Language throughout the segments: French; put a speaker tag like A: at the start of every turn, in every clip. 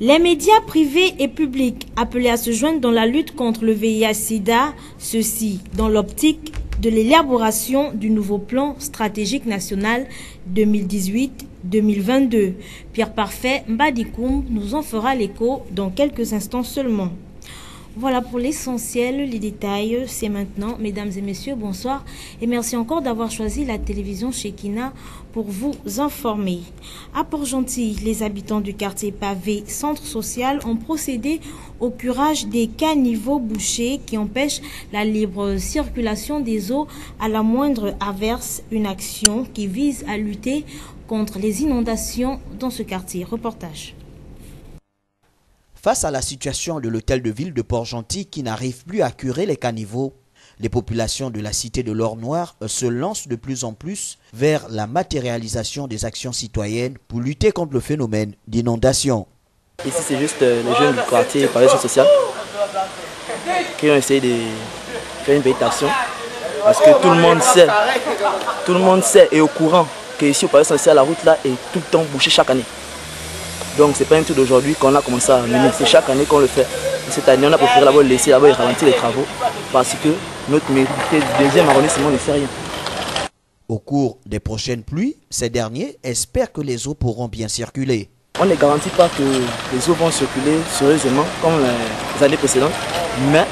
A: Les médias privés et publics appelés à se joindre dans la lutte contre le VIH-Sida, ceci dans l'optique de l'élaboration du nouveau plan stratégique national 2018-2022. Pierre Parfait Mbadikoum nous en fera l'écho dans quelques instants seulement. Voilà pour l'essentiel, les détails, c'est maintenant. Mesdames et messieurs, bonsoir et merci encore d'avoir choisi la télévision Shekina pour vous informer. À Port-Gentil, les habitants du quartier Pavé Centre Social ont procédé au curage des caniveaux bouchés qui empêchent la libre circulation des eaux à la moindre averse, une action qui vise à lutter contre les inondations dans ce quartier. Reportage.
B: Face à la situation de l'hôtel de ville de Port-Gentil qui n'arrive plus à curer les caniveaux, les populations de la cité de l'Or Noir se lancent de plus en plus vers la matérialisation des actions citoyennes pour lutter contre le phénomène d'inondation.
C: Ici, c'est juste les jeunes du quartier Pavé Centre Social qui ont essayé de faire une petite action parce que tout le monde sait et est au courant qu'ici au Pavé Centre Social, la route là est tout le temps bouchée chaque année. Donc c'est pas un truc d'aujourd'hui qu'on a commencé à mener, c'est chaque année qu'on le fait. Et cette année on a préféré d'abord laisser ralentir les travaux parce que notre deuxième arrondissement ne fait rien.
B: Au cours des prochaines pluies, ces derniers espèrent que les eaux pourront bien circuler.
C: On ne garantit pas que les eaux vont circuler sérieusement comme les années précédentes, mais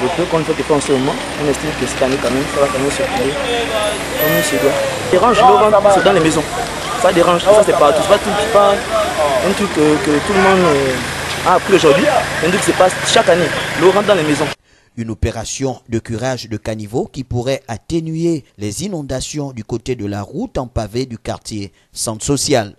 C: le peu qu'on fait en ce moment, on estime que cette année quand même, ça va quand même circuler comme il se doit. Les ranges l'eau rentre, c'est dans les maisons. Ça dérange, ça c'est pas un truc que tout le monde a appris aujourd'hui, un truc qui se passe chaque année, l'eau rentre dans les maisons.
B: Une opération de curage de caniveaux qui pourrait atténuer les inondations du côté de la route en pavé du quartier Centre Social.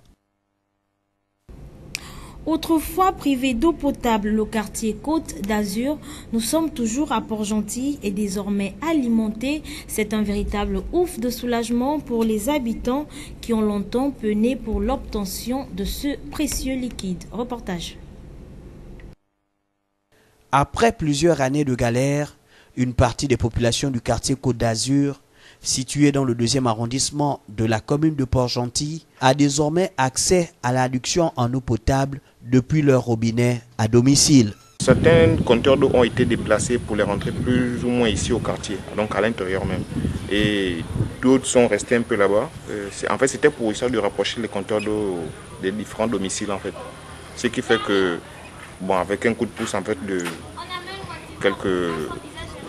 A: Autrefois privé d'eau potable, le quartier Côte d'Azur, nous sommes toujours à Port-Gentil et désormais alimenté. C'est un véritable ouf de soulagement pour les habitants qui ont longtemps peiné pour l'obtention de ce précieux liquide. Reportage.
B: Après plusieurs années de galère, une partie des populations du quartier Côte d'Azur, situé dans le 2e arrondissement de la commune de Port-Gentil, a désormais accès à l'adduction en eau potable depuis leur robinet à domicile.
D: Certains compteurs d'eau ont été déplacés pour les rentrer plus ou moins ici au quartier, donc à l'intérieur même. Et d'autres sont restés un peu là-bas. En fait, c'était pour essayer de rapprocher les compteurs d'eau des différents domiciles en fait. Ce qui fait que, bon, avec un coup de pouce en fait de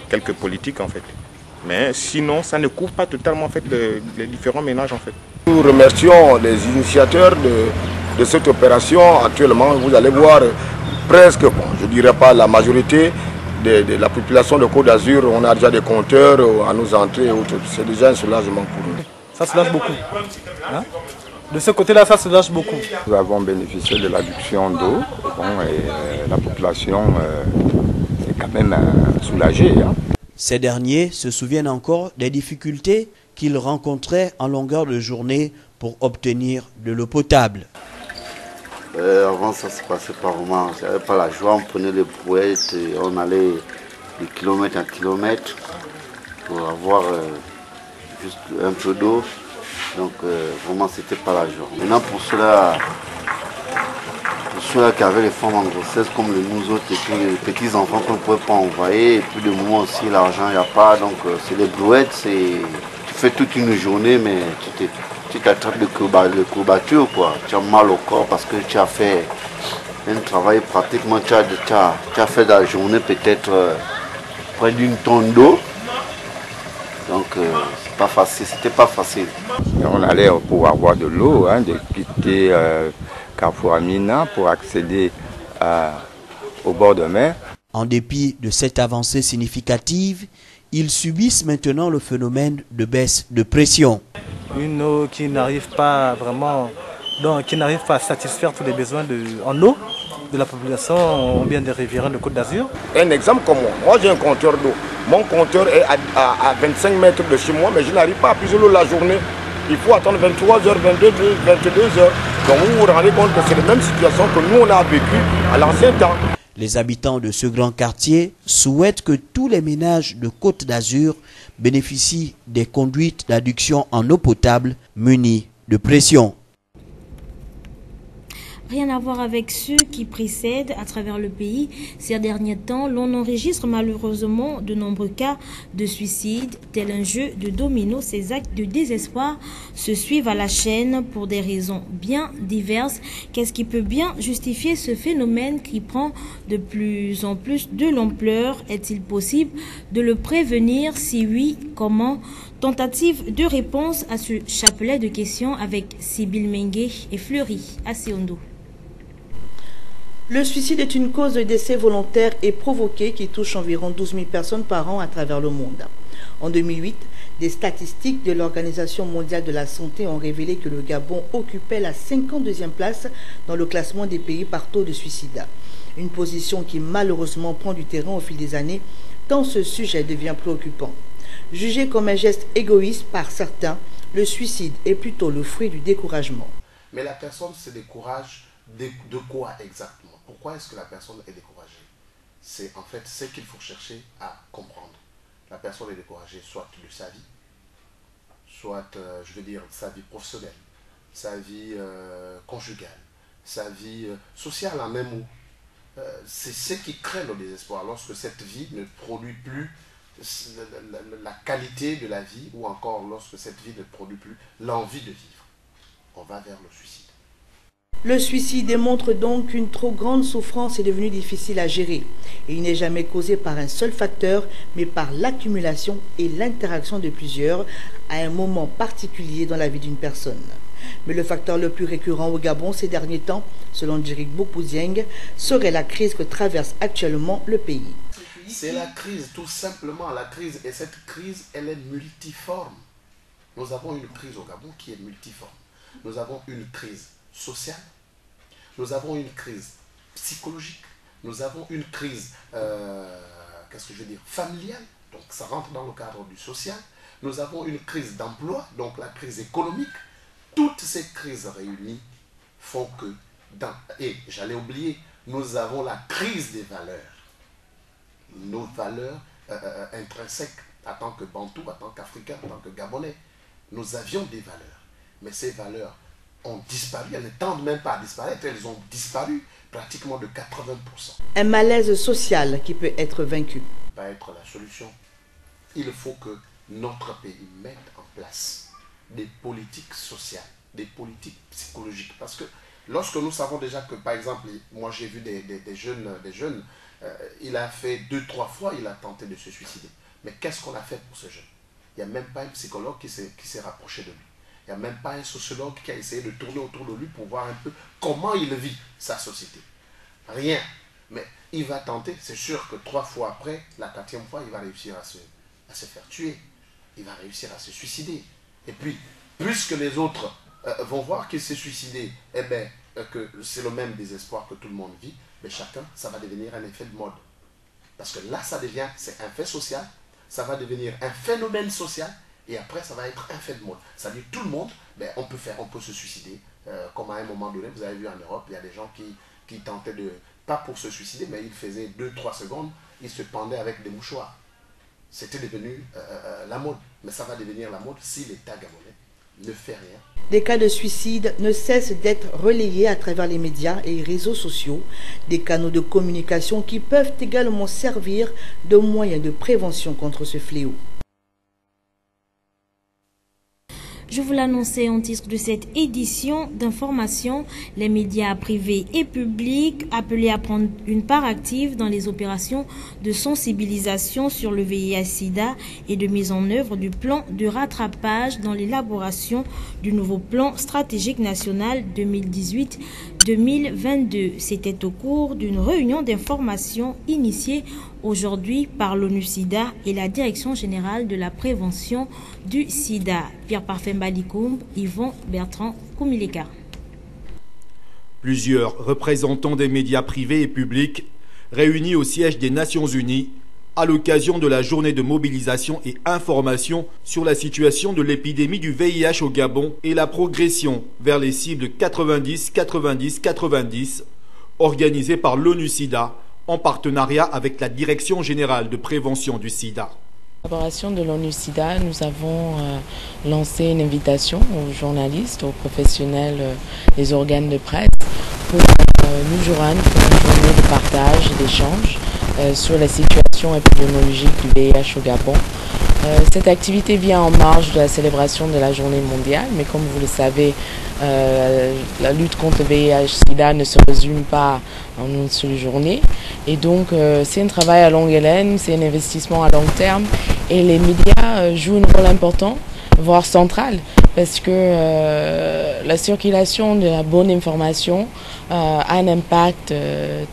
D: quelques politiques en fait. Mais sinon, ça ne couvre pas totalement en fait les différents ménages en fait.
E: Nous remercions les initiateurs de cette opération. Actuellement, vous allez voir presque, bon, je ne dirais pas la majorité de la population de Côte d'Azur, on a déjà des compteurs à nos entrées et autres. C'est déjà un soulagement pour nous.
F: Ça soulage beaucoup. Hein? De ce côté-là, ça soulage beaucoup.
G: Nous avons bénéficié de l'adduction d'eau et la population est quand même soulagée. Hein?
B: Ces derniers se souviennent encore des difficultés qu'ils rencontraient en longueur de journée pour obtenir de l'eau potable.
H: Avant ça se passait pas vraiment, j'avais pas la joie, on prenait les brouettes, on allait de kilomètre en kilomètre pour avoir juste un peu d'eau. Donc vraiment c'était pas la joie. Maintenant pour ceux-là qui avaient les femmes en grossesse comme nous autres et tous les petits enfants qu'on ne pouvait pas envoyer, et puis de moment aussi l'argent il n'y a pas, donc c'est les brouettes, tu fais toute une journée mais tu t'attrapes de courbatures quoi. Tu as mal au corps parce que tu as fait un travail pratiquement, tu as fait dans la journée peut-être près d'une tonne d'eau. Donc c'est pas facile, c'était pas facile.
G: On allait pour avoir de l'eau, hein, de quitter Carrefour Amina pour accéder au bord de mer.
B: En dépit de cette avancée significative, ils subissent maintenant le phénomène de baisse de pression.
F: Une eau qui n'arrive pas vraiment, donc qui n'arrive pas à satisfaire tous les besoins en eau de la population ou bien des riverains de Côte d'Azur.
E: Un exemple comme moi j'ai un compteur d'eau. Mon compteur est à 25 mètres de chez moi, mais je n'arrive pas à puiser l'eau la journée. Il faut attendre 23h, 22h. Donc vous vous rendez compte que c'est la même situation que nous on a vécu à l'ancien temps.
B: Les habitants de ce grand quartier souhaitent que tous les ménages de Côte d'Azur bénéficient des conduites d'adduction en eau potable munies de pression.
A: Rien à voir avec ceux qui précèdent à travers le pays. Ces derniers temps, l'on enregistre malheureusement de nombreux cas de suicide. Tel un jeu de domino, ces actes de désespoir se suivent à la chaîne pour des raisons bien diverses. Qu'est-ce qui peut bien justifier ce phénomène qui prend de plus en plus de l'ampleur? Est-il possible de le prévenir? Si oui, comment? Tentative de réponse à ce chapelet de questions avec Sibyl Mengue et Fleury Asiondo.
I: Le suicide est une cause de décès volontaire et provoqué qui touche environ 12 000 personnes par an à travers le monde. En 2008, des statistiques de l'Organisation mondiale de la santé ont révélé que le Gabon occupait la 52e place dans le classement des pays par taux de suicide. Une position qui malheureusement prend du terrain au fil des années, tant ce sujet devient préoccupant. Jugé comme un geste égoïste par certains, le suicide est plutôt le fruit du découragement.
J: Mais la personne se décourage de quoi exactement? Pourquoi est-ce que la personne est découragée? C'est en fait ce qu'il faut chercher à comprendre. La personne est découragée soit de sa vie, soit, je veux dire, sa vie professionnelle, sa vie conjugale, sa vie sociale en même mot. C'est ce qui crée le désespoir lorsque cette vie ne produit plus la qualité de la vie ou encore lorsque cette vie ne produit plus l'envie de vivre. On va vers le suicide.
I: Le suicide démontre donc qu'une trop grande souffrance est devenue difficile à gérer. Et il n'est jamais causé par un seul facteur, mais par l'accumulation et l'interaction de plusieurs à un moment particulier dans la vie d'une personne. Mais le facteur le plus récurrent au Gabon ces derniers temps, selon Djirik Bokoudieng, serait la crise que traverse actuellement le pays.
J: C'est la crise, tout simplement la crise. Et cette crise, elle est multiforme. Nous avons une crise au Gabon qui est multiforme. Nous avons une crise sociale, nous avons une crise psychologique, nous avons une crise, qu'est-ce que je veux dire, familiale, donc ça rentre dans le cadre du social. Nous avons une crise d'emploi, donc la crise économique. Toutes ces crises réunies font que, et j'allais oublier, nous avons la crise des valeurs. Nos valeurs intrinsèques, en tant que Bantou, en tant qu'Africains, en tant que Gabonais. Nous avions des valeurs, mais ces valeurs ont disparu, elles ne tendent même pas à disparaître, elles ont disparu pratiquement de 80%.
I: Un malaise social qui peut être vaincu.
J: Va être la solution. Il faut que notre pays mette en place des politiques sociales, des politiques psychologiques. Parce que lorsque nous savons déjà que, par exemple, moi j'ai vu des jeunes, il a fait 2-3 fois, il a tenté de se suicider. Mais qu'est-ce qu'on a fait pour ce jeune? Il n'y a même pas un psychologue qui s'est rapproché de lui. Il n'y a même pas un sociologue qui a essayé de tourner autour de lui pour voir un peu comment il vit sa société. Rien. Mais il va tenter, c'est sûr que 3 fois après, la 4e fois, il va réussir à se faire tuer. Il va réussir à se suicider. Et puis, plus que les autres vont voir qu'il s'est suicidé, eh bien, que c'est le même désespoir que tout le monde vit, mais chacun, ça va devenir un effet de mode. Parce que là, ça devient, c'est un fait social, ça va devenir un phénomène social, et après, ça va être un fait de mode. Ça veut dire tout le monde, ben, on peut se suicider. Comme à un moment donné, vous avez vu en Europe, il y a des gens qui tentaient de, pas pour se suicider, mais ils faisaient 2-3 secondes, ils se pendaient avec des mouchoirs. C'était devenu la mode. Mais ça va devenir la mode si l'État gabonais ne fait rien.
I: Des cas de suicide ne cessent d'être relayés à travers les médias et les réseaux sociaux, des canaux de communication qui peuvent également servir de moyens de prévention contre ce fléau.
A: Je vous l'annonçais en titre de cette édition d'information, les médias privés et publics appelés à prendre une part active dans les opérations de sensibilisation sur le VIH-Sida et de mise en œuvre du plan de rattrapage dans l'élaboration du nouveau plan stratégique national 2018-2022. C'était au cours d'une réunion d'information initiée aujourd'hui par l'ONU-SIDA et la Direction générale de la prévention du sida. Pierre Parfait Balikoum, Yvon Bertrand Koumileka.
K: Plusieurs représentants des médias privés et publics réunis au siège des Nations Unies à l'occasion de la journée de mobilisation et information sur la situation de l'épidémie du VIH au Gabon et la progression vers les cibles 90-90-90 organisée par l'ONU-SIDA en partenariat avec la Direction générale de prévention du sida.
L: En collaboration de l'ONU-SIDA, nous avons lancé une invitation aux journalistes, aux professionnels des organes de presse pour Nujuran pour une journée de partage et d'échange sur la situation épidémiologique du VIH au Gabon. Cette activité vient en marge de la célébration de la journée mondiale, mais comme vous le savez, la lutte contre le VIH-Sida ne se résume pas en une seule journée. Et donc, c'est un travail à longue haleine, c'est un investissement à long terme. Et les médias jouent un rôle important, voire central, parce que la circulation de la bonne information a un impact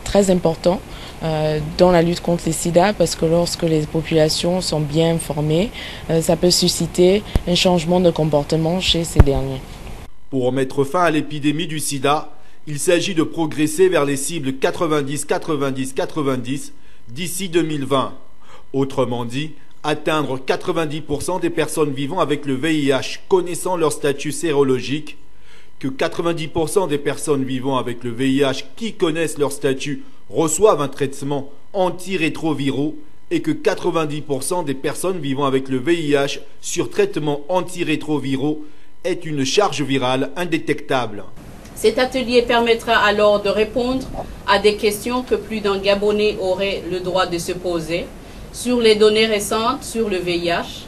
L: très important dans la lutte contre le sida, parce que lorsque les populations sont bien informées, ça peut susciter un changement de comportement chez ces derniers.
K: Pour mettre fin à l'épidémie du sida, il s'agit de progresser vers les cibles 90-90-90 d'ici 2020. Autrement dit, atteindre 90% des personnes vivant avec le VIH connaissant leur statut sérologique, que 90% des personnes vivant avec le VIH qui connaissent leur statut reçoivent un traitement antirétroviraux et que 90% des personnes vivant avec le VIH sur traitement antirétroviraux aient une charge virale indétectable.
M: Cet atelier permettra alors de répondre à des questions que plus d'un Gabonais aurait le droit de se poser sur les données récentes sur le VIH.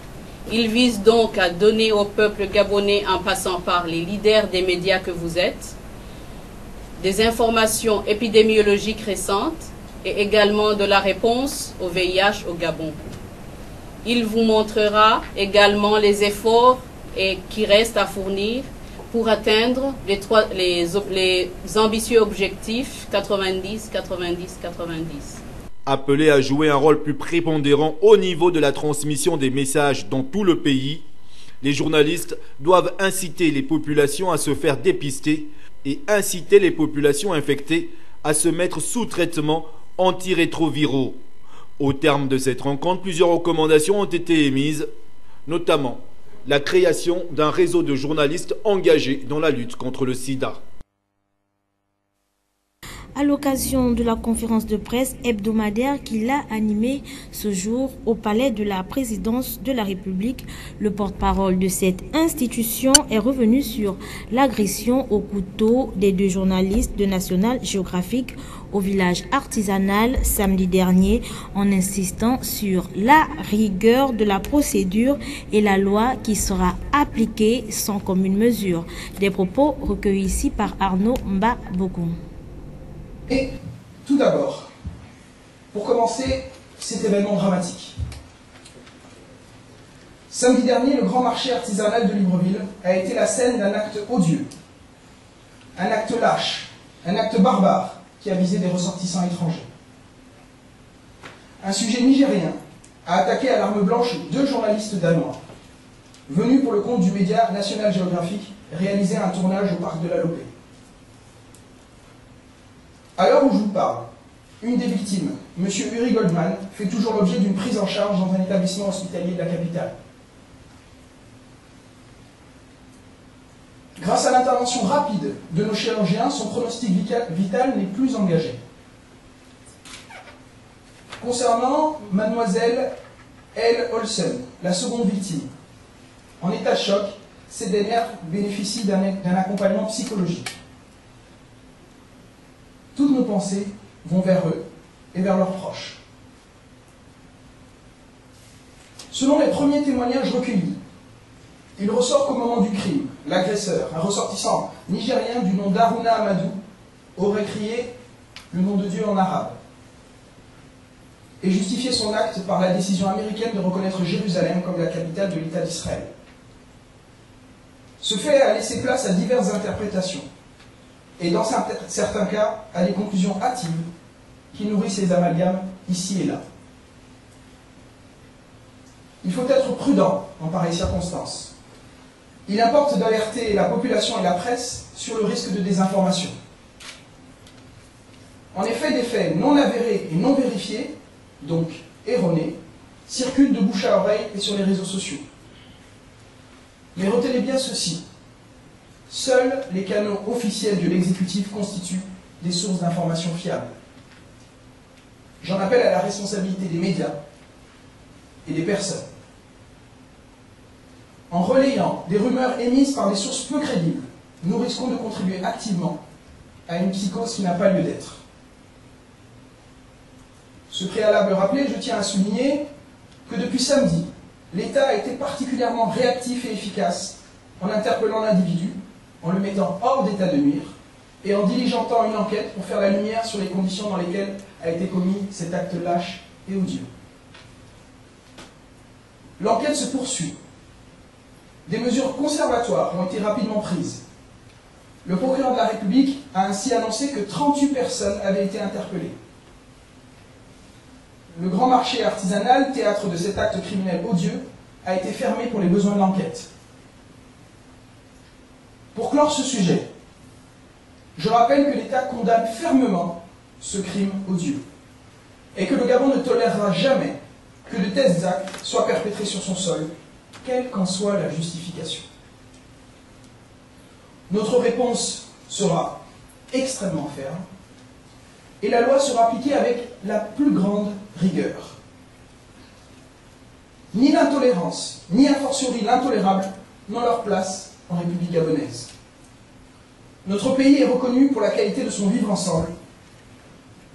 M: Il vise donc à donner au peuple gabonais, en passant par les leaders des médias que vous êtes, des informations épidémiologiques récentes et également de la réponse au VIH au Gabon. Il vous montrera également les efforts qui restent à fournir pour atteindre les ambitieux objectifs 90-90-90.
K: Appelés à jouer un rôle plus prépondérant au niveau de la transmission des messages dans tout le pays, les journalistes doivent inciter les populations à se faire dépister et inciter les populations infectées à se mettre sous traitement antirétroviraux. Au terme de cette rencontre, plusieurs recommandations ont été émises, notamment la création d'un réseau de journalistes engagés dans la lutte contre le sida.
A: À l'occasion de la conférence de presse hebdomadaire qu'il a animée ce jour au palais de la présidence de la République, le porte-parole de cette institution est revenu sur l'agression au couteau des deux journalistes de National Geographic au village artisanal samedi dernier, en insistant sur la rigueur de la procédure et la loi qui sera appliquée sans commune mesure. Des propos recueillis ici par Arnaud Mbabokoum.
N: Et tout d'abord, pour commencer, cet événement dramatique. Samedi dernier, le grand marché artisanal de Libreville a été la scène d'un acte odieux, un acte lâche, un acte barbare qui a visé des ressortissants étrangers. Un sujet nigérien a attaqué à l'arme blanche deux journalistes danois, venus pour le compte du média National Geographic réaliser un tournage au parc de la Lopé. À l'heure où je vous parle, une des victimes, M. Uri Goldman, fait toujours l'objet d'une prise en charge dans un établissement hospitalier de la capitale. Grâce à l'intervention rapide de nos chirurgiens, son pronostic vital n'est plus engagé. Concernant mademoiselle Elle Olsen, la seconde victime, en état de choc, ces dernières bénéficient d'un accompagnement psychologique. Toutes nos pensées vont vers eux et vers leurs proches. Selon les premiers témoignages recueillis, il ressort qu'au moment du crime, l'agresseur, un ressortissant nigérien du nom d'Aruna Amadou, aurait crié le nom de Dieu en arabe et justifié son acte par la décision américaine de reconnaître Jérusalem comme la capitale de l'État d'Israël. Ce fait a laissé place à diverses interprétations et dans certains cas à des conclusions hâtives qui nourrissent les amalgames ici et là. Il faut être prudent en pareilles circonstances. Il importe d'alerter la population et la presse sur le risque de désinformation. En effet, des faits non avérés et non vérifiés, donc erronés, circulent de bouche à oreille et sur les réseaux sociaux. Mais retenez bien ceci. Seuls les canaux officiels de l'exécutif constituent des sources d'informations fiables. J'en appelle à la responsabilité des médias et des personnes. En relayant des rumeurs émises par des sources peu crédibles, nous risquons de contribuer activement à une psychose qui n'a pas lieu d'être. Ce préalable rappelé, je tiens à souligner que depuis samedi, l'État a été particulièrement réactif et efficace en interpellant l'individu, en le mettant hors d'état de nuire et en diligentant une enquête pour faire la lumière sur les conditions dans lesquelles a été commis cet acte lâche et odieux. L'enquête se poursuit. Des mesures conservatoires ont été rapidement prises. Le procureur de la République a ainsi annoncé que 38 personnes avaient été interpellées. Le grand marché artisanal, théâtre de cet acte criminel odieux, a été fermé pour les besoins de l'enquête. Pour clore ce sujet, je rappelle que l'État condamne fermement ce crime odieux et que le Gabon ne tolérera jamais que de tels actes soient perpétrés sur son sol, quelle qu'en soit la justification. Notre réponse sera extrêmement ferme et la loi sera appliquée avec la plus grande rigueur. Ni l'intolérance, ni a fortiori l'intolérable n'ont leur place en République gabonaise. Notre pays est reconnu pour la qualité de son vivre ensemble.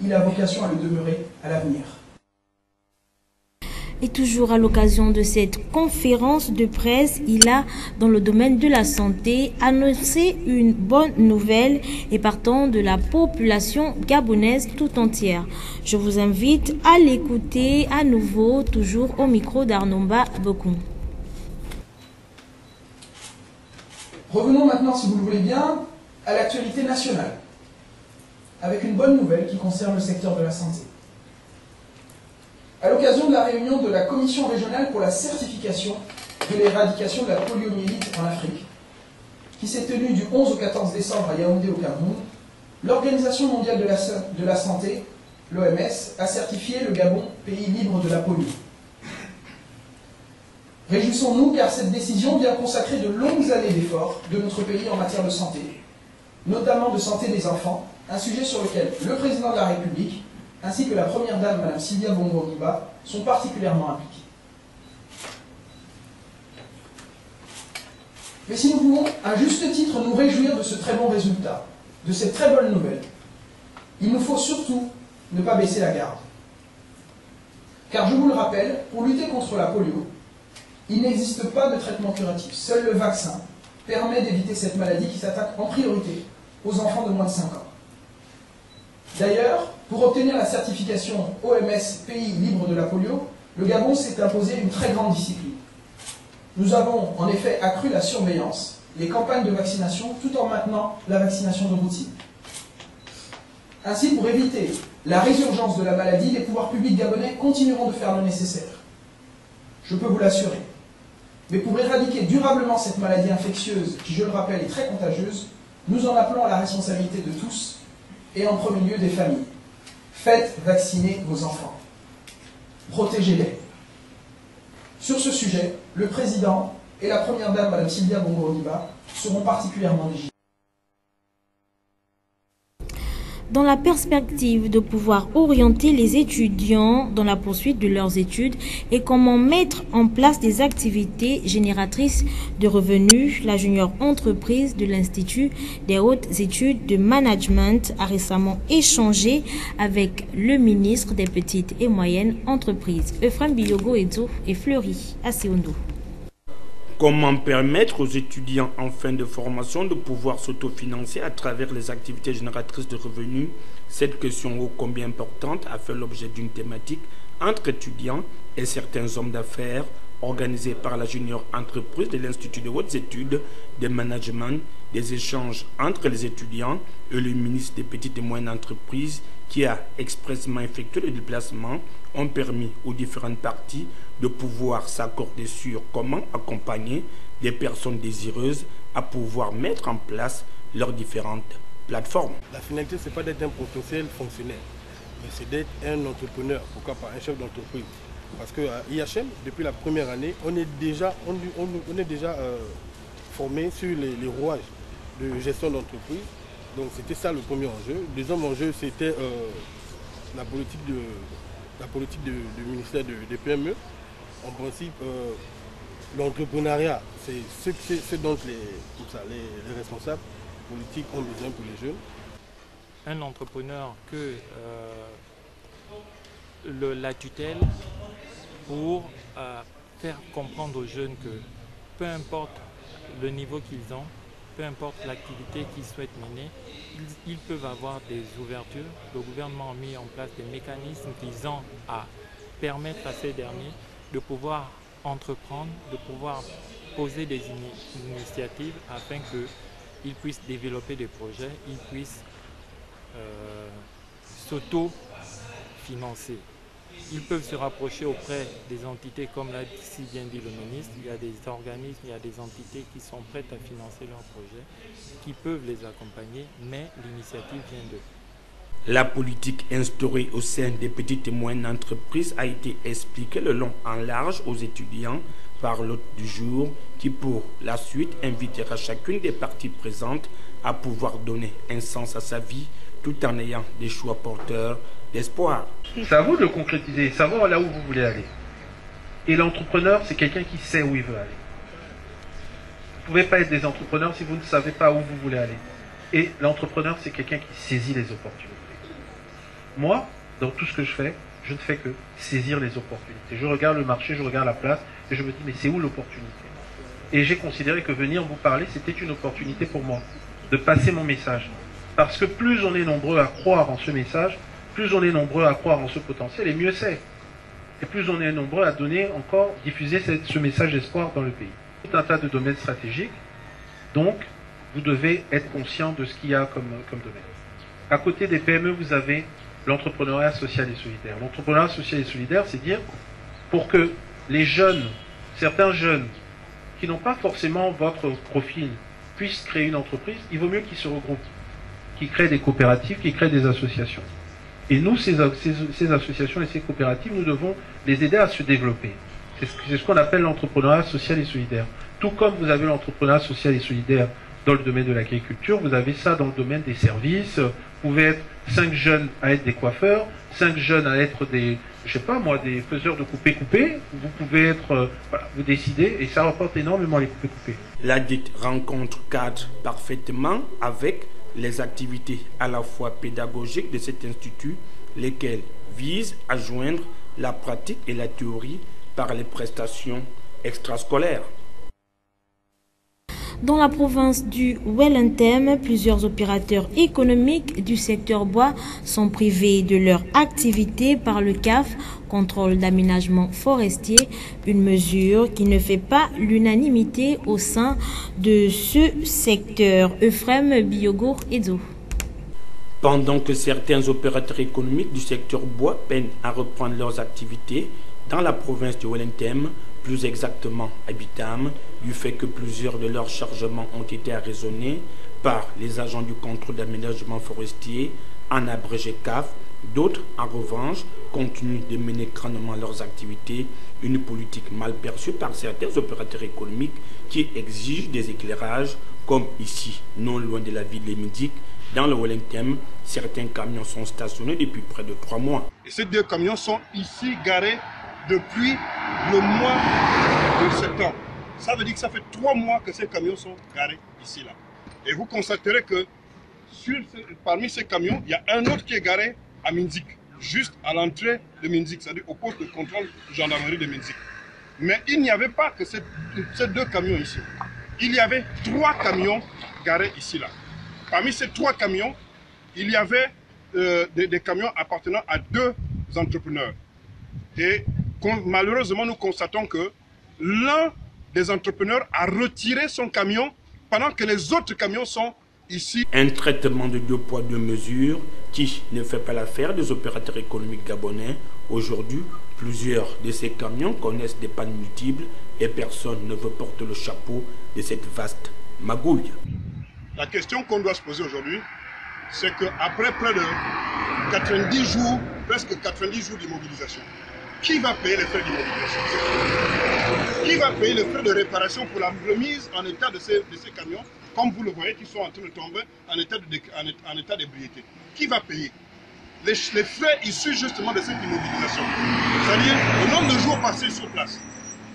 N: Il a vocation à le demeurer à l'avenir.
A: Et toujours à l'occasion de cette conférence de presse, il a, dans le domaine de la santé, annoncé une bonne nouvelle et partant de la population gabonaise tout entière. Je vous invite à l'écouter à nouveau, toujours au micro d'Arnomba Bokoum.
N: Revenons maintenant, si vous le voulez bien, à l'actualité nationale, avec une bonne nouvelle qui concerne le secteur de la santé. À l'occasion de la réunion de la Commission régionale pour la certification de l'éradication de la poliomyélite en Afrique, qui s'est tenue du 11 au 14 décembre à Yaoundé au Cameroun, l'Organisation mondiale de la santé, l'OMS, a certifié le Gabon pays libre de la polio. Réjouissons-nous car cette décision vient consacrer de longues années d'efforts de notre pays en matière de santé, notamment de santé des enfants, un sujet sur lequel le président de la République ainsi que la première dame, Mme Sylvia Bongo-Onimba, sont particulièrement impliqués. Mais si nous voulons, à juste titre, nous réjouir de ce très bon résultat, de cette très bonne nouvelle, il nous faut surtout ne pas baisser la garde. Car je vous le rappelle, pour lutter contre la polio, il n'existe pas de traitement curatif. Seul le vaccin permet d'éviter cette maladie qui s'attaque en priorité aux enfants de moins de 5 ans. D'ailleurs, pour obtenir la certification OMS pays libre de la polio, le Gabon s'est imposé une très grande discipline. Nous avons en effet accru la surveillance, les campagnes de vaccination, tout en maintenant la vaccination de routine. Ainsi, pour éviter la résurgence de la maladie, les pouvoirs publics gabonais continueront de faire le nécessaire. Je peux vous l'assurer. Mais pour éradiquer durablement cette maladie infectieuse, qui, je le rappelle, est très contagieuse, nous en appelons à la responsabilité de tous, et en premier lieu des familles. Faites vacciner vos enfants. Protégez-les. Sur ce sujet, le président et la première dame, Mme Sylvia Bongo-Onimba, seront particulièrement vigilants.
A: Dans la perspective de pouvoir orienter les étudiants dans la poursuite de leurs études et comment mettre en place des activités génératrices de revenus, la junior entreprise de l'Institut des hautes études de management a récemment échangé avec le ministre des petites et moyennes entreprises, Euphrem Biyogo Edzo et Fleury Asiondo.
O: Comment permettre aux étudiants en fin de formation de pouvoir s'autofinancer à travers les activités génératrices de revenus? Cette question ô combien importante a fait l'objet d'une thématique entre étudiants et certains hommes d'affaires organisée par la junior entreprise de l'Institut de hautes études de management. Des échanges entre les étudiants et le ministre des petites et moyennes entreprises qui a expressément effectué le déplacement ont permis aux différentes parties de pouvoir s'accorder sur comment accompagner des personnes désireuses à pouvoir mettre en place leurs différentes plateformes.
P: La finalité, ce n'est pas d'être un potentiel fonctionnaire, mais c'est d'être un entrepreneur, pourquoi pas un chef d'entreprise. Parce qu'à IHM, depuis la première année, on est déjà formé sur les rouages de gestion d'entreprise. Donc c'était ça le premier enjeu. Le deuxième enjeu, c'était la politique du ministère des PME. En principe, l'entrepreneuriat, c'est ce dont les responsables politiques ont besoin pour les jeunes.
Q: un entrepreneur que la tutelle pour faire comprendre aux jeunes que peu importe le niveau qu'ils ont, peu importe l'activité qu'ils souhaitent mener, ils peuvent avoir des ouvertures. Le gouvernement a mis en place des mécanismes visant à permettre à ces derniers de pouvoir entreprendre, de pouvoir poser des initiatives afin qu'ils puissent développer des projets, ils puissent s'auto-financer. Ils peuvent se rapprocher auprès des entités, comme l'a si bien dit le ministre, il y a des organismes, il y a des entités qui sont prêtes à financer leurs projets, qui peuvent les accompagner, mais l'initiative vient d'eux.
O: La politique instaurée au sein des petites et moyennes entreprises a été expliquée le long en large aux étudiants par l'hôte du jour qui, pour la suite, invitera chacune des parties présentes à pouvoir donner un sens à sa vie tout en ayant des choix porteurs d'espoir.
R: C'est à vous de le concrétiser, savoir là où vous voulez aller. Et l'entrepreneur, c'est quelqu'un qui sait où il veut aller. Vous ne pouvez pas être des entrepreneurs si vous ne savez pas où vous voulez aller. Et l'entrepreneur, c'est quelqu'un qui saisit les opportunités. Moi, dans tout ce que je fais, je ne fais que saisir les opportunités. Je regarde le marché, je regarde la place, et je me dis, mais c'est où l'opportunité? Et j'ai considéré que venir vous parler, c'était une opportunité pour moi, de passer mon message. Parce que plus on est nombreux à croire en ce message, plus on est nombreux à croire en ce potentiel, et mieux c'est. Et plus on est nombreux à donner encore, diffuser ce message d'espoir dans le pays. Tout un tas de domaines stratégiques, donc vous devez être conscient de ce qu'il y a comme domaine. À côté des PME, vous avez l'entrepreneuriat social et solidaire. L'entrepreneuriat social et solidaire, c'est dire, pour que les jeunes, certains jeunes, qui n'ont pas forcément votre profil, puissent créer une entreprise, il vaut mieux qu'ils se regroupent, qu'ils créent des coopératives, qu'ils créent des associations. Et nous, ces associations et ces coopératives, nous devons les aider à se développer. C'est ce qu'on appelle l'entrepreneuriat social et solidaire. Tout comme vous avez l'entrepreneuriat social et solidaire dans le domaine de l'agriculture, vous avez ça dans le domaine des services. Vous pouvez être 5 jeunes à être des coiffeurs, 5 jeunes à être des, je sais pas moi, des faiseurs de coupé-coupé. Vous pouvez être, voilà, vous décidez, et ça rapporte énormément les coupé-coupé.
O: La dite rencontre cadre parfaitement avec les activités à la fois pédagogiques de cet institut, lesquelles visent à joindre la pratique et la théorie par les prestations extrascolaires.
A: Dans la province du Wellington, plusieurs opérateurs économiques du secteur bois sont privés de leur activité par le CAF, contrôle d'aménagement forestier, une mesure qui ne fait pas l'unanimité au sein de ce secteur. Euphrem Biogour Edzo.
O: Pendant que certains opérateurs économiques du secteur bois peinent à reprendre leurs activités dans la province du Wellington, plus exactement à Bitam, du fait que plusieurs de leurs chargements ont été arraisonnés par les agents du contrôle d'aménagement forestier, en abrégé CAF. D'autres, en revanche, continuent de mener crânement leurs activités, une politique mal perçue par certains opérateurs économiques qui exigent des éclairages, comme ici, non loin de la ville de Minzik, dans le Wellington. Certains camions sont stationnés depuis près de 3 mois.
S: Et ces 2 camions sont ici garés depuis le mois de septembre. Ça veut dire que ça fait 3 mois que ces camions sont garés ici, là. Et vous constaterez que parmi ces camions, il y a un autre qui est garé à Minzik, juste à l'entrée de Minzik, c'est-à-dire au poste de contrôle de gendarmerie de Minzik. Mais il n'y avait pas que ces 2 camions ici. Il y avait 3 camions garés ici, là. Parmi ces 3 camions, il y avait des camions appartenant à 2 entrepreneurs. Et malheureusement, nous constatons que l'un des entrepreneurs a retiré son camion pendant que les autres camions sont ici.
O: Un traitement de 2 poids 2 mesures qui ne fait pas l'affaire des opérateurs économiques gabonais. Aujourd'hui, plusieurs de ces camions connaissent des pannes multiples et personne ne veut porter le chapeau de cette vaste magouille.
S: La question qu'on doit se poser aujourd'hui, c'est qu'après près de 90 jours, presque 90 jours d'immobilisation, qui va payer les frais d'immobilisation? Qui va payer les frais de réparation pour la remise en état de ces camions, comme vous le voyez, qui sont en train de tomber en état d'ébriété? Qui va payer les frais issus justement de cette immobilisation? C'est-à-dire le nombre de jours passés sur place.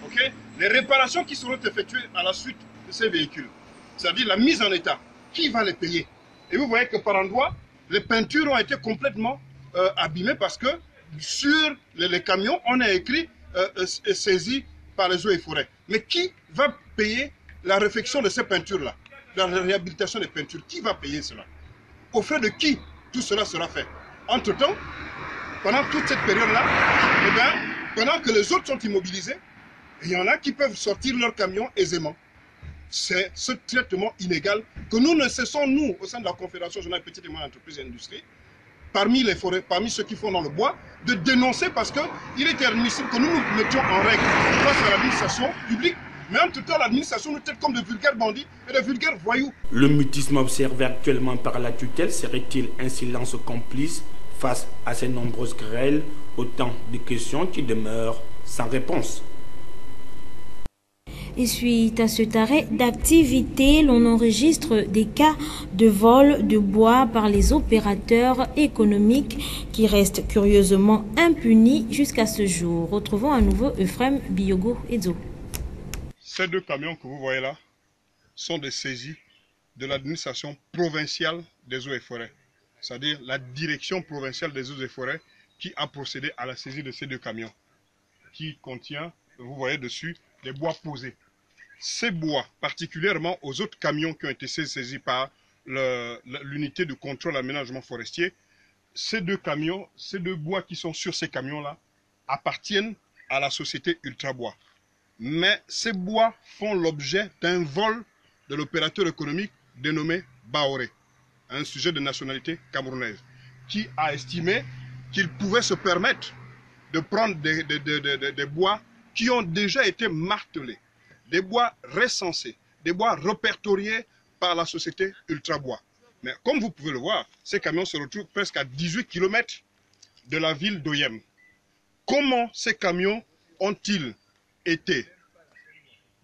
S: Okay? Les réparations qui seront effectuées à la suite de ces véhicules. C'est-à-dire la mise en état. Qui va les payer? Et vous voyez que par endroit, Les peintures ont été complètement abîmées parce que sur les camions, on a écrit saisi par les eaux et forêts. Mais qui va payer la réfection de ces peintures-là, la réhabilitation des peintures? Qui va payer cela? Au frais de qui tout cela sera fait? Entre-temps, pendant toute cette période-là, eh bien, pendant que les autres sont immobilisés, il y en a qui peuvent sortir leurs camions aisément. C'est ce traitement inégal que nous ne cessons, nous, au sein de la Confédération Régionale des Petites et Moyennes Entreprises et Industries, parmi les forêts, parmi ceux qui font dans le bois, de dénoncer parce qu'il est admissible que nous nous mettions en règle face à l'administration publique, mais en tout temps l'administration nous traite comme de vulgaires bandits et de vulgaires voyous.
O: Le mutisme observé actuellement par la tutelle serait-il un silence complice face à ces nombreuses grêles? Autant de questions qui demeurent sans réponse.
A: Et suite à cet arrêt d'activité, l'on enregistre des cas de vol de bois par les opérateurs économiques qui restent curieusement impunis jusqu'à ce jour. Retrouvons à nouveau Euphrem Biogo Edzo.
S: Ces deux camions que vous voyez là sont des saisies de l'administration provinciale des eaux et forêts, c'est-à-dire la direction provinciale des eaux et forêts qui a procédé à la saisie de ces deux camions, qui contient, vous voyez dessus, des bois posés. Ces bois, particulièrement aux autres camions qui ont été saisis par l'unité de contrôle aménagement forestier, ces deux camions, ces deux bois qui sont sur ces camions-là, appartiennent à la société Ultrabois. Mais ces bois font l'objet d'un vol de l'opérateur économique dénommé Baoré, un sujet de nationalité camerounaise, qui a estimé qu'il pouvait se permettre de prendre des bois qui ont déjà été martelés, des bois recensés, des bois répertoriés par la société Ultrabois. Mais comme vous pouvez le voir, ces camions se retrouvent presque à 18 km de la ville d'Oyem. Comment ces camions ont-ils été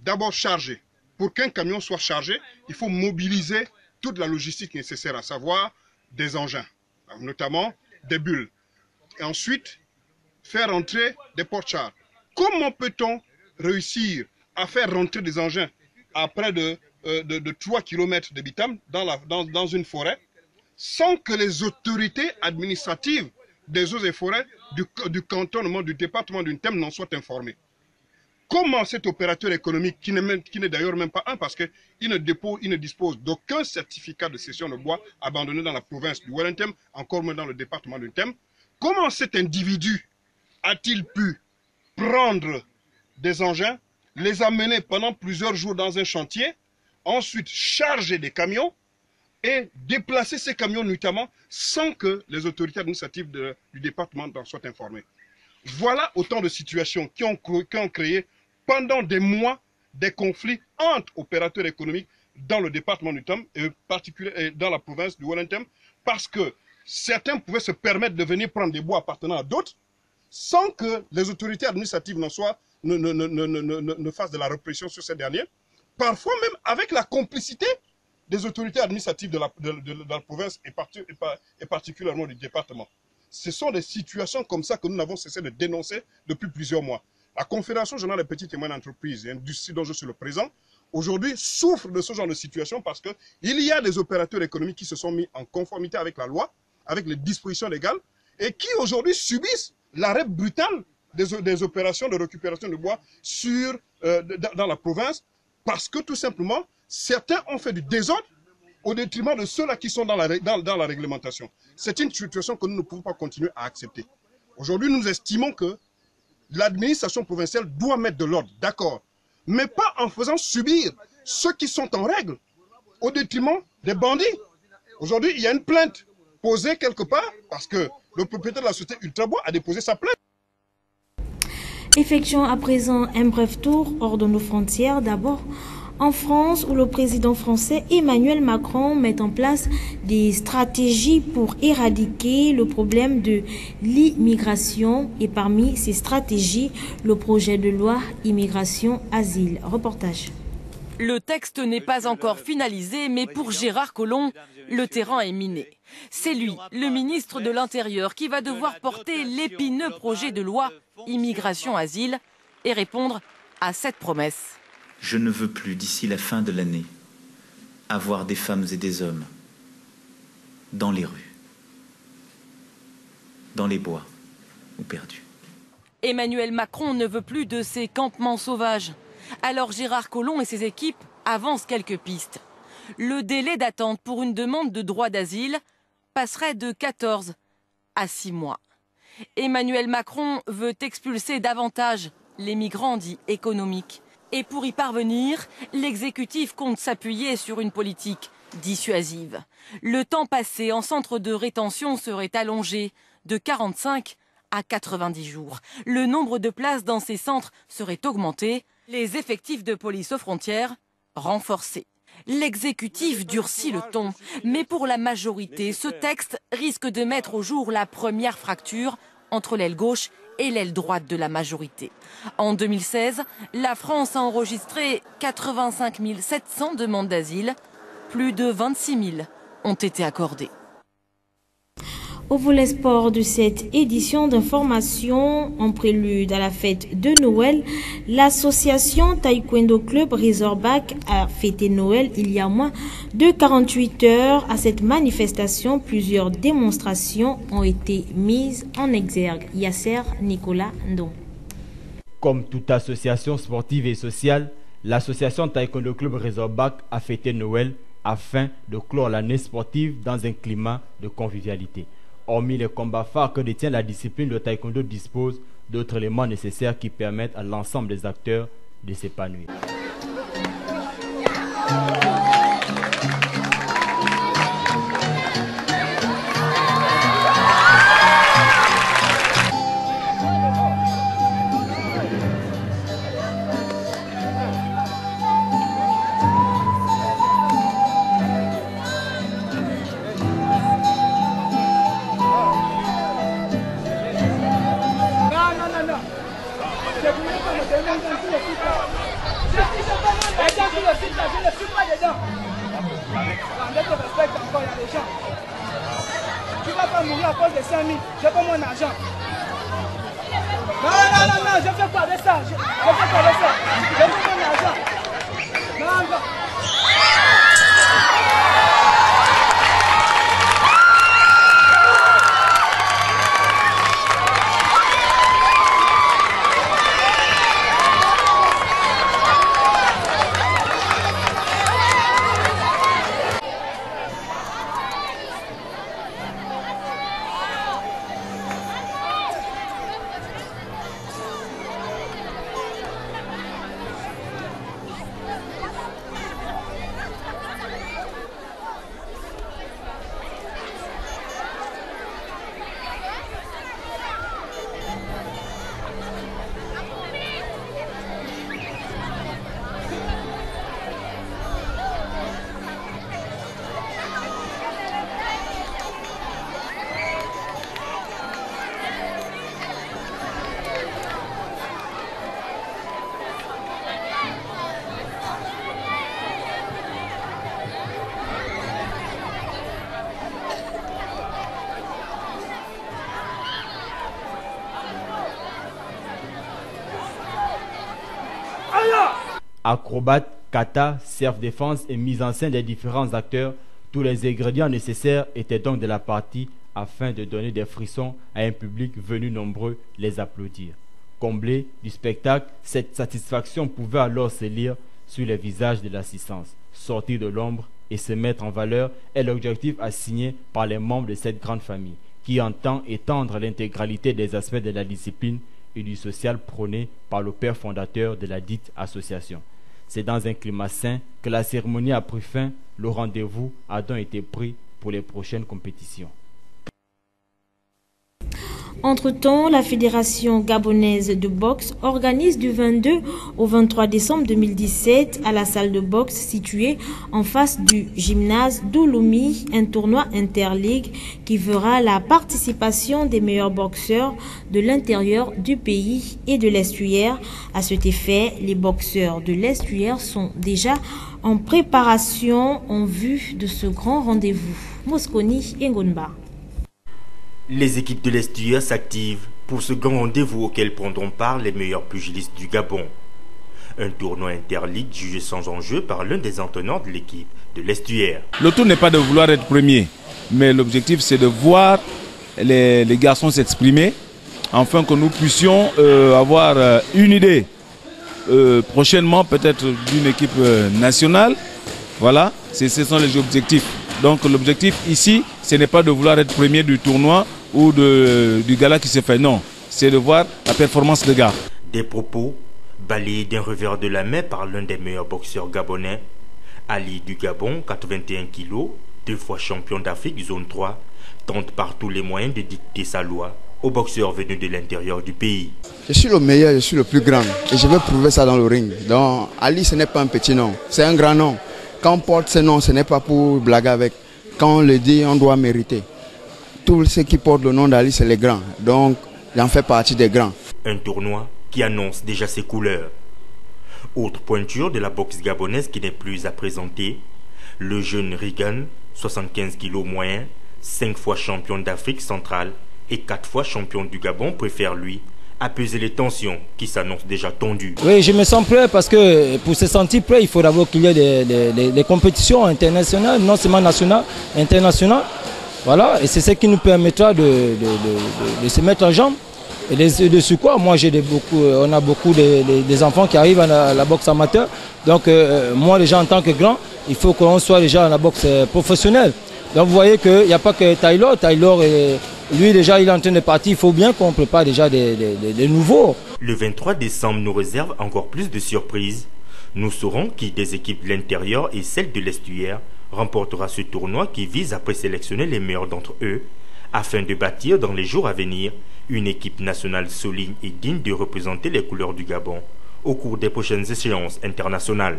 S: d'abord chargés? Pour qu'un camion soit chargé, il faut mobiliser toute la logistique nécessaire, à savoir des engins, notamment des bulles. Et ensuite, faire entrer des porte-chars. Comment peut-on réussir à faire rentrer des engins à près de 3 km de Bitam dans une forêt sans que les autorités administratives des eaux et forêts du cantonnement, du département du Ntem n'en soient informées? Comment cet opérateur économique, qui n'est d'ailleurs même pas un parce qu'il ne dispose d'aucun certificat de cession de bois abandonné dans la province du Wellington, encore moins dans le département du Ntem, comment cet individu a-t-il pu prendre des engins, les amener pendant plusieurs jours dans un chantier, ensuite charger des camions et déplacer ces camions nuitamment sans que les autorités administratives du département en soient informées? Voilà autant de situations qui ont créé pendant des mois des conflits entre opérateurs économiques dans le département du Tam et particulièrement dans la province du Wellington, parce que certains pouvaient se permettre de venir prendre des bois appartenant à d'autres sans que les autorités administratives ne fassent de la répression sur ces derniers, parfois même avec la complicité des autorités administratives de la province et particulièrement du département. Ce sont des situations comme ça que nous n'avons cessé de dénoncer depuis plusieurs mois. La Confédération Régionale des Petites et Moyennes Entreprises et Industries dont je suis le président, aujourd'hui souffre de ce genre de situation parce qu'il y a des opérateurs économiques qui se sont mis en conformité avec la loi, avec les dispositions légales, et qui aujourd'hui subissent l'arrêt brutal des opérations de récupération de bois dans la province, parce que tout simplement, certains ont fait du désordre au détriment de ceux-là qui sont dans la réglementation. C'est une situation que nous ne pouvons pas continuer à accepter. Aujourd'hui, nous estimons que l'administration provinciale doit mettre de l'ordre, d'accord, mais pas en faisant subir ceux qui sont en règle au détriment des bandits. Aujourd'hui, il y a une plainte posée quelque part parce que le propriétaire de la société Ultrabois a déposé sa plainte.
A: Effectuons à présent un bref tour hors de nos frontières. D'abord, en France, où le président français Emmanuel Macron met en place des stratégies pour éradiquer le problème de l'immigration. Et parmi ces stratégies, le projet de loi Immigration-Asile. Reportage.
T: Le texte n'est pas encore finalisé, mais pour Gérard Collomb, le terrain est miné. C'est lui, le ministre de l'Intérieur, qui va devoir porter l'épineux projet de loi Immigration-Asile et répondre à cette promesse.
U: Je ne veux plus, d'ici la fin de l'année, avoir des femmes et des hommes dans les rues. dans les bois ou perdus.
T: Emmanuel Macron ne veut plus de ces campements sauvages. Alors Gérard Collomb et ses équipes avancent quelques pistes. Le délai d'attente pour une demande de droit d'asile passerait de 14 à 6 mois. Emmanuel Macron veut expulser davantage les migrants dits économiques. Et pour y parvenir, l'exécutif compte s'appuyer sur une politique dissuasive. Le temps passé en centre de rétention serait allongé de 45 à 90 jours. Le nombre de places dans ces centres serait augmenté, les effectifs de police aux frontières renforcés. L'exécutif durcit le ton, mais pour la majorité, ce texte risque de mettre au jour la première fracture entre l'aile gauche et l'aile droite de la majorité. En 2016, la France a enregistré 85 700 demandes d'asile. Plus de 26 000 ont été accordées.
A: Au volet sport de cette édition d'information, en prélude à la fête de Noël, l'association Taekwondo Club Razorback a fêté Noël il y a moins de 48 heures. À cette manifestation, plusieurs démonstrations ont été mises en exergue. Yasser Nicolas Ndon.
C: Comme toute association sportive et sociale, l'association Taekwondo Club Razorback a fêté Noël afin de clore l'année sportive dans un climat de convivialité. Hormis les combats phares que détient la discipline, le taekwondo dispose d'autres éléments nécessaires qui permettent à l'ensemble des acteurs de s'épanouir.
V: Tu vas pas mourir à cause de 5 000. J'ai pas mon argent. Non, je fais pas avec ça. Je fais pas avec ça. Je fais mon argent. Non.
C: Acrobates, kata, self-défense et mise en scène des différents acteurs, tous les ingrédients nécessaires étaient donc de la partie afin de donner des frissons à un public venu nombreux les applaudir. Comblé du spectacle, cette satisfaction pouvait alors se lire sur les visages de l'assistance. Sortir de l'ombre et se mettre en valeur est l'objectif assigné par les membres de cette grande famille, qui entend étendre l'intégralité des aspects de la discipline et du social prôné par le père fondateur de la dite association. C'est dans un climat sain que la cérémonie a pris fin. Le rendez-vous a donc été pris pour les prochaines compétitions.
A: Entre-temps, la Fédération gabonaise de boxe organise du 22 au 23 décembre 2017 à la salle de boxe située en face du gymnase d'Ouloumi un tournoi interligue qui verra la participation des meilleurs boxeurs de l'intérieur du pays et de l'estuaire. À cet effet, les boxeurs de l'estuaire sont déjà en préparation en vue de ce grand rendez-vous. Mosconi et Ngonba.
W: Les équipes de l'estuaire s'activent pour ce grand rendez-vous auquel prendront part les meilleurs pugilistes du Gabon. Un tournoi interligue jugé sans enjeu par l'un des entraîneurs de l'équipe de l'estuaire.
X: Le tout n'est pas de vouloir être premier, mais l'objectif c'est de voir
D: les garçons s'exprimer, afin que nous puissions avoir une idée prochainement peut-être d'une équipe nationale. Voilà, ce sont les objectifs. Donc l'objectif ici, ce n'est pas de vouloir être premier du tournoi ou du gala qui se fait, non. C'est de voir la performance des gars.
W: Des propos balayés d'un revers de la main par l'un des meilleurs boxeurs gabonais, Ali du Gabon, 81 kg, 2 fois champion d'Afrique, zone 3, tente par tous les moyens de dicter sa loi aux boxeurs venus de l'intérieur du pays.
G: Je suis le meilleur, je suis le plus grand et je vais prouver ça dans le ring. Donc Ali, ce n'est pas un petit nom, c'est un grand nom. Quand on porte ce nom, ce n'est pas pour blaguer avec. Quand on le dit, on doit mériter. Tous ceux qui portent le nom d'Ali, c'est les grands. Donc j'en fais partie des grands.
W: Un tournoi qui annonce déjà ses couleurs. Autre pointure de la boxe gabonaise qui n'est plus à présenter, le jeune Regan, 75 kg moyen, 5 fois champion d'Afrique centrale et 4 fois champion du Gabon, préfère lui apaiser les tensions qui s'annoncent déjà tendues.
H: Oui, je me sens prêt parce que pour se sentir prêt, il faut d'abord qu'il y ait des compétitions internationales, non seulement nationales, internationales. Voilà, et c'est ce qui nous permettra de se mettre en jambe. Et dessus quoi, moi on a beaucoup des enfants qui arrivent à la boxe amateur. Donc moi déjà en tant que grand, il faut qu'on soit déjà à la boxe professionnelle. Donc vous voyez qu'il n'y a pas que Taylor. Lui déjà il est en train de partir, il faut bien qu'on prépare déjà des nouveaux.
W: Le 23 décembre nous réserve encore plus de surprises. Nous saurons qui des équipes de l'intérieur et celles de l'estuaire remportera ce tournoi qui vise à présélectionner les meilleurs d'entre eux afin de bâtir dans les jours à venir une équipe nationale solide et digne de représenter les couleurs du Gabon au cours des prochaines échéances internationales.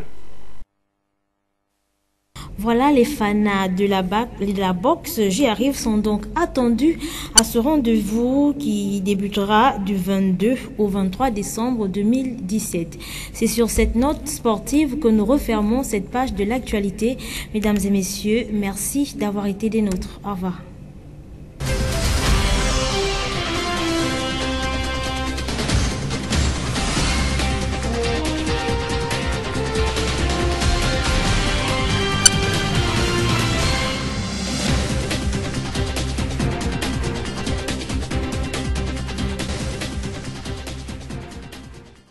A: Voilà, les fanats de la boxe J'y-arrive sont donc attendus à ce rendez-vous qui débutera du 22 au 23 décembre 2017. C'est sur cette note sportive que nous refermons cette page de l'actualité. Mesdames et messieurs, merci d'avoir été des nôtres. Au revoir.